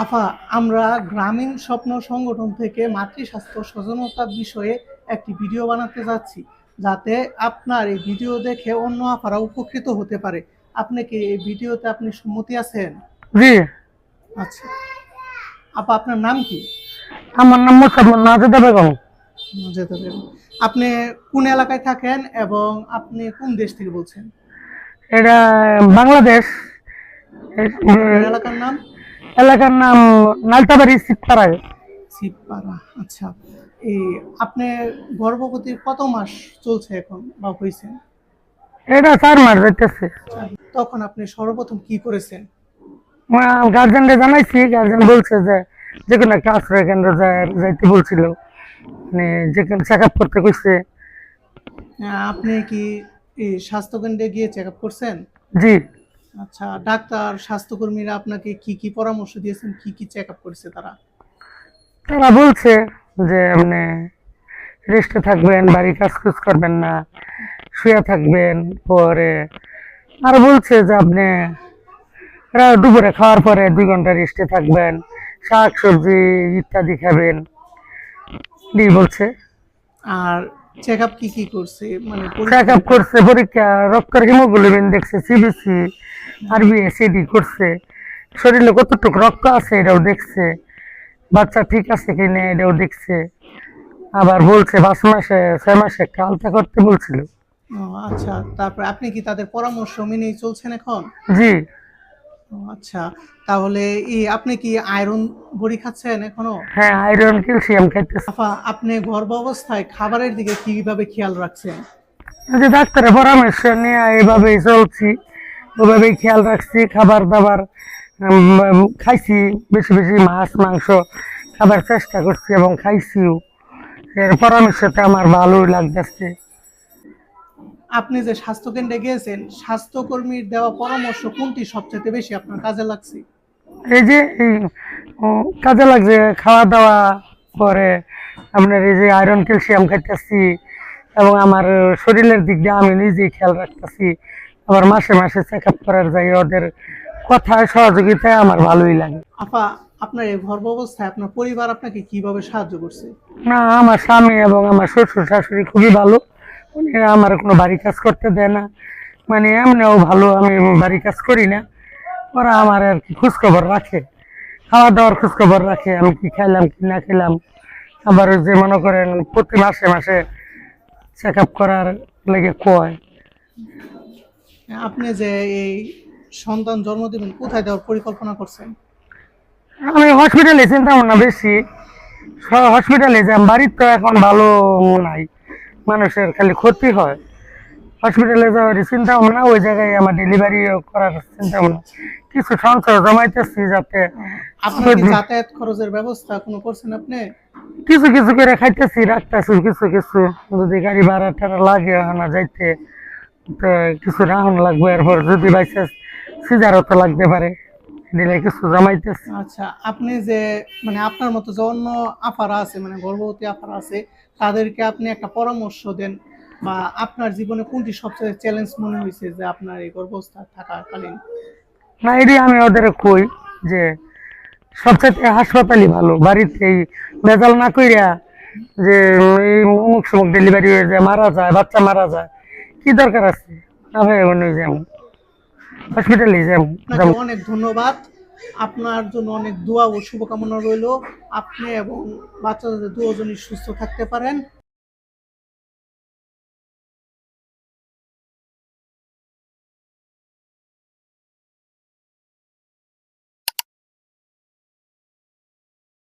আফা, আমরা গ্রামীণ স্বপ্ন সংগঠন থেকে মাতৃস্বাস্থ্য সচেতনতার বিষয়ে একটি ভিডিও বানাতে যাচ্ছি, যাতে আপনার এই ভিডিও দেখে অন্য আফারা উপকৃত হতে পারে। আপনি কি এই ভিডিওতে আপনি সম্মতি আছেন? জি। আচ্ছা আপা, আপনার নাম কি? আমার নাম মোসাম্মদ মাজেদা বেগম। যেতে পারেন। আপনি কোন এলাকায় থাকেন এবং আপনি কোন দেশ থেকে বলছেন? এটা বাংলাদেশ। আপনার এলাকার নাম? এলাকার নাম নালতাবাড়ি সিটপাড়ায়। শিবপাড়া। আচ্ছা, এই আপনি গর্ভবতীর কত মাস চলছে এখন বা হয়েছে? এটা 4 মাস যাইতেছে। তখন আপনি সর্বপ্রথম কি করেছেন? গার্জেনকে জানাইছি, গার্জেন বলছে যে যে কোনো একটা আশ্রয় কেন্দ্র যাইতে বলছিল, মানে যেখানে চেক আপ করতে কইছে। আপনি কি এই স্বাস্থ্যকেন্দ্রে গিয়ে চেক আপ করছেন? জি। আচ্ছা, ডাক্তার স্বাস্থ্যকর্মীরা আপনাকে কি কি পরামর্শ দিয়েছেন, কি কি চেক আপ করেছে তারা? তারা বলছে যে আপনি রেস্টে থাকবেন, বাড়ি কাজ কুজ করবেন না, শুয়ে থাকবেন। পরে আর বলছে যে আপনি দুপুরে খাওয়ার পরে 2 ঘন্টা রেস্টে থাকবেন, শাক সবজি ইত্যাদি খাবেন, বলছে। আর চেক আপ কি কি করছে, মানে চেক আপ করছে, পরীক্ষা, রক্তের হিমোগ্লোবিন দেখছে, সিবিসি আরবিএসিডি করছে, শরীরে কতটুকু রক্ত আছে এটাও দেখছে, বাচ্চা ঠিক আছে কিনা এটাও দেখছে। আবার বলছে 5 মাসে 6 মাসে একটা আলতা করতে বলছিল। আচ্ছা, তারপর আপনি কি তাদের পরামর্শ মেনেই চলছেন এখন? জি। আচ্ছা, তাহলে আপনি কি আয়রন বড়ি খাচ্ছেন এখনো? হ্যাঁ, আয়রন ক্যালসিয়াম খাইতেছে। আফা, আপনি গর্ভ অবস্থায় খাবারের দিকে কিভাবে খেয়াল রাখছেন? যে ডাক্তারের পরামর্শ নিয়ে এভাবেই চলছি, ওভাবেই খেয়াল রাখছি। খাবার দাবার খাইছি, বেশি বেশি মাছ মাংস খাবার চেষ্টা করছি এবং খাইছিও। এর পরামর্শতে আমার ভালোই লাগতেছে। আপনি যে স্বাস্থ্য কেন্দ্রে গিয়েছেন, স্বাস্থ্যকর্মীর দেওয়া পরামর্শ কোনটি সবচেয়ে বেশি আপনার কাজে লাগছে? এই যে কাজে লাগছে খাওয়া দাওয়া পরে আপনার এই যে আয়রন ক্যালসিয়াম খাইতেছি এবং আমার শরীরের দিক দিয়ে আমি নিজেই খেয়াল রাখতেছি। আবার মাসে মাসে চেক আপ করার যাই, ওদের কথায় সহযোগিতায় আমার ভালোই লাগে। আপা, আপনার এই গর্ভ অবস্থায় আপনার পরিবার আপনাকে কিভাবে সাহায্য করছে? না, আমার স্বামী এবং আমার শ্বশুর শাশুড়ি খুবই ভালো। উনি আমার কোনো বাড়ি কাজ করতে দেয় না, মানে এমনিও ভালো, আমি বাড়ি কাজ করি না। ওরা আমার আর কি খোঁজখবর রাখে, খাওয়া দাওয়ার খোঁজখবর রাখে, আমি কি খাইলাম কি না খেলাম। আবার ওই যে মনে করেন প্রতি মাসে মাসে চেক আপ করার লেগে কয়। আপনি যে এই সন্তান জন্ম দিবেন, কোথায় দেওয়ার পরিকল্পনা করছেন? আমি হসপিটালে চিন্তা ভাবনা বেশি, হসপিটালে যাই। বাড়ির তো এখন ভালো নাই, মানুষের খালি ক্ষতি হয়। হসপিটালে যাওয়ার চিন্তা ভাবনা, ওই জায়গায় আমার ডেলিভারি করার চিন্তা ভাবনা। কিছু সঞ্চয় জমাইতেছি যাতে আপনার কি যাতায়াত খরচের ব্যবস্থা কোনো করছেন আপনি? কিছু কিছু করে খাইতেছি, রাখতেছি কিছু কিছু। যদি গাড়ি ভাড়া টাড়া লাগে না যাইতে, তো কিছু রাখুন লাগবে। এরপর যদি বাইচান্স সিজারও তো লাগতে পারে, দিলে কিছু জমাইতেছি। আচ্ছা, আপনি যে মানে আপনার মতো যে অন্য আপারা আছে, মানে গর্ভবতী আপারা আছে, তাদেরকে আপনি একটা পরামর্শ দেন, বা আপনার জীবনে কোনটি সবচেয়ে চ্যালেঞ্জ মনে হয়েছে যে আপনার এই গর্ভাবস্থা থাকাকালীন? না, এটি আমি ওদের কই যে সবচেয়ে হাসপাতালই ভালো। বাড়িতে এই ভেজাল না কইরা যে এই অমুক সমুক ডেলিভারি হয়ে যায়, মারা যায়, বাচ্চা মারা যায়, কি দরকার আছে? না ভাই, যেমন হসপিটালে যেমন। আপনাকে অনেক ধন্যবাদ। আপনার জন্য অনেক দোয়া ও শুভকামনা রইল। আপনি এবং বাচ্চাদের দুজনই সুস্থ থাকতে পারেন।